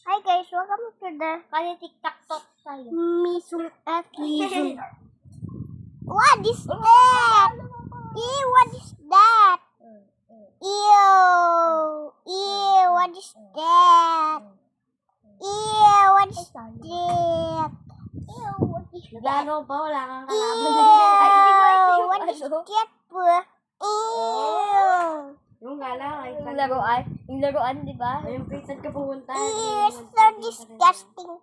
Hi guys, welcome to the Kaya TikTok talk tayo. Misung at Lizung. What is that? Ew, what is that? Ew, what is that? Ew, what is that? Ew, what is that? Laro pa, wala kang Ew, kalaban. what is that po? Ew. Yung gala, yung laruan, di ba? Yung prison ka pumunta. Ew, so disgusting.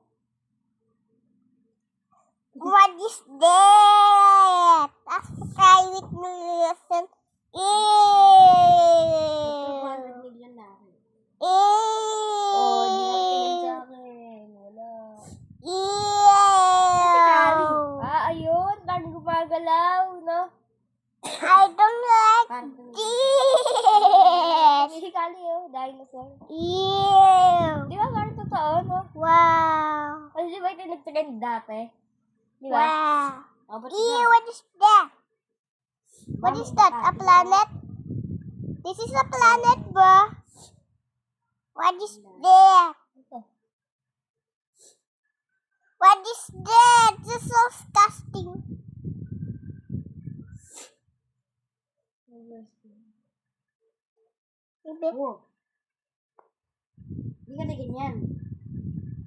What is that? Try with me, listen. Ew. 200 million na. Ew. Oh, hindi na tingin sa akin. Wala. Ew. Ayun. Parang gumagalaw, no? I don't like this. Si Kali, dinosaur. Ew. Di ba parang totoo, no? Wow. Kasi di ba ito nag-trend dati? Di ba? Wow. Oh, ba't Ew, ba? what is that? What is that? A planet? This is a planet, bro. What is that? What is that? This is so disgusting. Oh. Hindi ka na ganyan.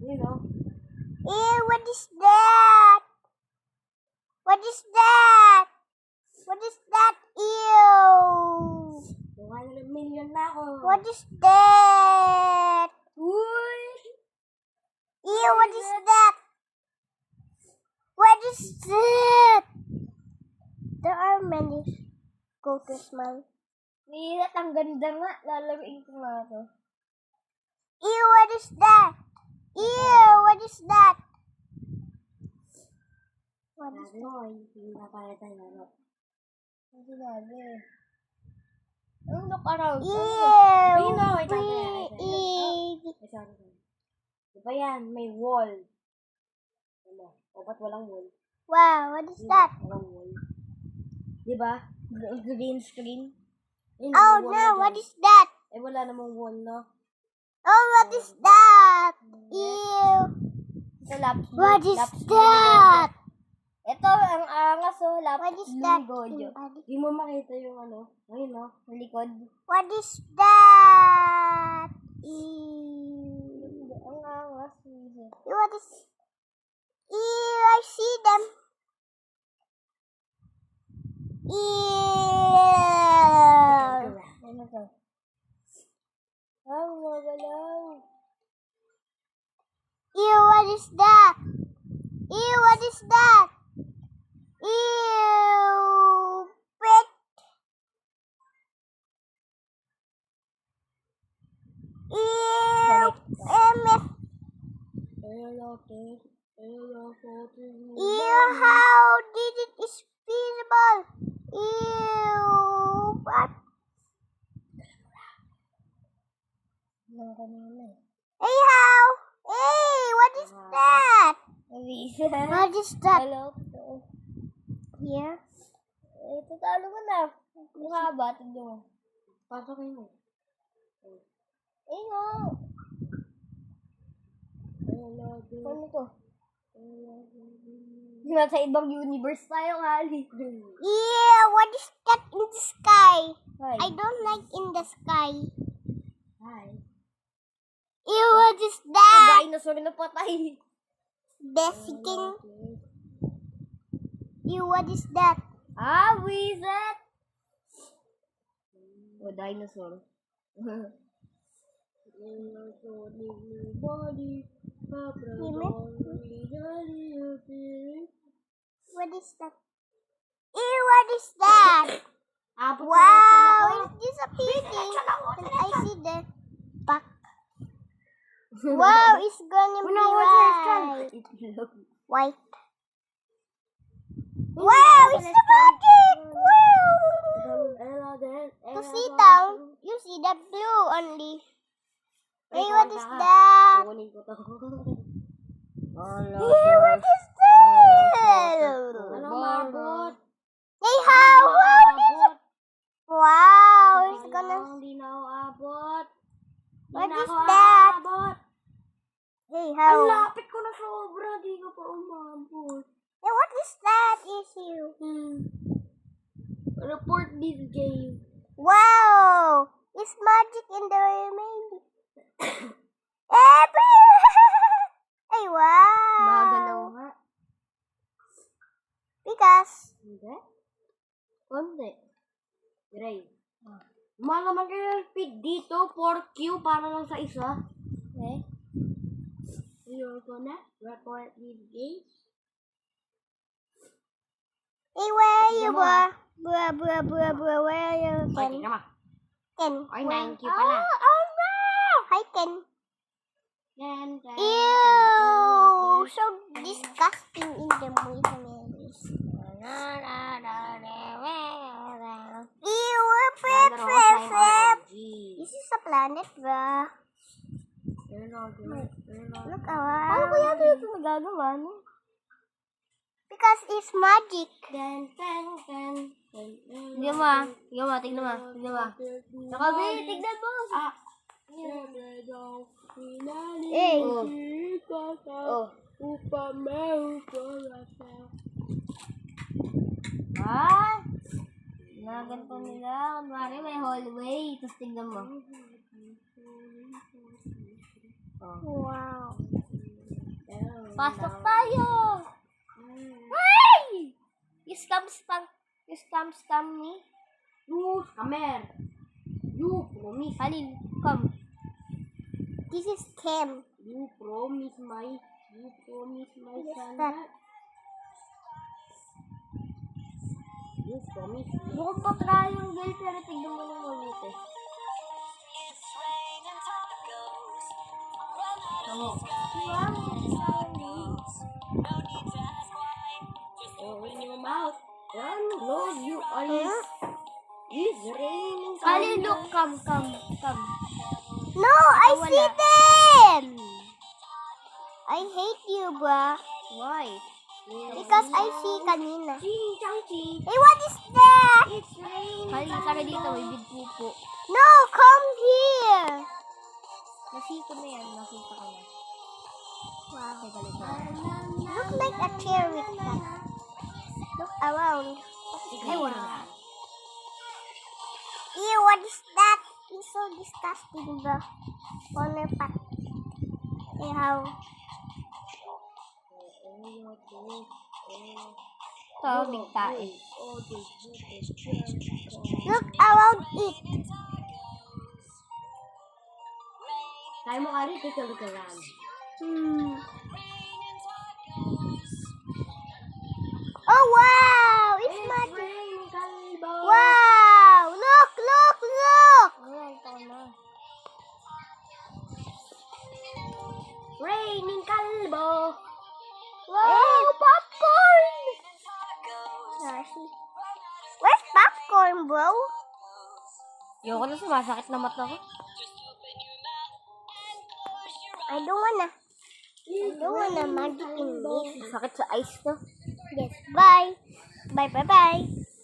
You know? Ew, what is that? What is that? What is that? Ew. 200 million na ako. What is that? Uy! Ew, what is that? What is that? There are many. Go to smile. Nilat, ang ganda nga. Lalaroin ko nga ito. Ew, what is that? Ew, what is that? What is that? Hindi na pala tayo. Ang sinabi. Ang look around. Ew. Ayun na, wait lang. Ew. Sorry. Diba yan? May wall. Ano? O, ba't walang wall? Wow, what is that? Walang wall. Diba? Green screen. Ayun, Oh may wall no, na what dyan. is that? Eh, wala namang wall, no? Oh, what is that? Ew. Ito, laps. What is laps that? Ito, ang angas, laps. What is that? Gojo. Di mo makita yung ano. Ayun, no? Ang likod. What is that? Ew. Ang angas. What is? Ew, I see them. Ew. Ano to? Ang magalaw. Ew, what is that? Ew, what is that? Ew. Pet. Ew. MF. Ew, how did it is feasible? Ew. What? Nang kanina eh. Hey, how? Hey, what is that? Avisa. What is that? Hello. Here. Ito, talo mo na. Mahaba, tignan mo. Pasok kayo mo. Ingo. Ano to? Nasa ibang universe tayo, Kali. Yeah, what is that in the sky? Hi. I don't like in the sky. Hi. Ew, what is that? Dinosaur na patay. Basiking. Ew, what is that? Wizard! O, dinosaur. What is that? Ew, what is that? Abot Wow, it's disappearing. And I see the back. Wow, it's gonna be white. Wow, it's the magic! Wow! To see down, you see the blue only. Hey, what is that? Kunin ko to. Hey, what is that? Ano mabot? Hey, how did it? Wow, it's gonna. Hindi na ako abot. What is that? How? Ang lapit ko na sobra. Di ka pa umabot. Yeah, what is that issue? Report this game. Wow! It's magic in the remaining. Ay, wow! Magalaw nga. Because, Hindi? Konti. Gray. Malaman kayo ng speed dito. 4Q para lang sa isa. okay. You're gonna report this game. Hey, where are you, Tignan mo, bro? Where are you, Ay, Ken? tingnan mo. Ken. Ay, Where- 9Q pala. Oh, no! Hi, Ken. Yan, yan. Ew! So disgusting in the movies. Ew! This is a planet, bro. Look around. Paano ko yata ito nagagawa, no? Because it's magic. Tignan mo, ah. Tignan mo, tignan mo. Tignan mo. Nakabi, tignan mo. Ah. Hey. Oh. Ah? Naganto nila. Kunwari may hallway. Tapos tignan mo. Oh. Wow. Pasok tayo! Ay! You scam me? You scammer! You promise. Halil, come. This is Kim. You promise my Yes, son that. that. You promise me. Bukod pa triangle, pero tignan mo ng mabuti. Open your mouth. Then close your eyes. It's raining. Halil, look, come. No, I wala. see them! I hate you, bruh. Why? Because I see kanina. Ching, chang, ching. Hey, what is that? It's raining. Halil, sabi dito, may big pupo. No, come here. Nasito na yan. Nakita ko na. Wow. Teka, lito. Look like a chair with that. Look around. Ay, wala. Ew, what is that? It's so disgusting, bro. Corner pack. Hey, how? Ito, big tae. Look around it. Kaya mo ka rin, look around. Oh, wow! It's magic. raining, kalbo. Wow! Look! Ayan, ito na. Raining kalbo. Wow! Popcorn! Where's popcorn, bro? Ayoko na, sumasakit na mata ko. I don't wanna magic in this. Sakit sa eyes to. Yes, bye. Bye.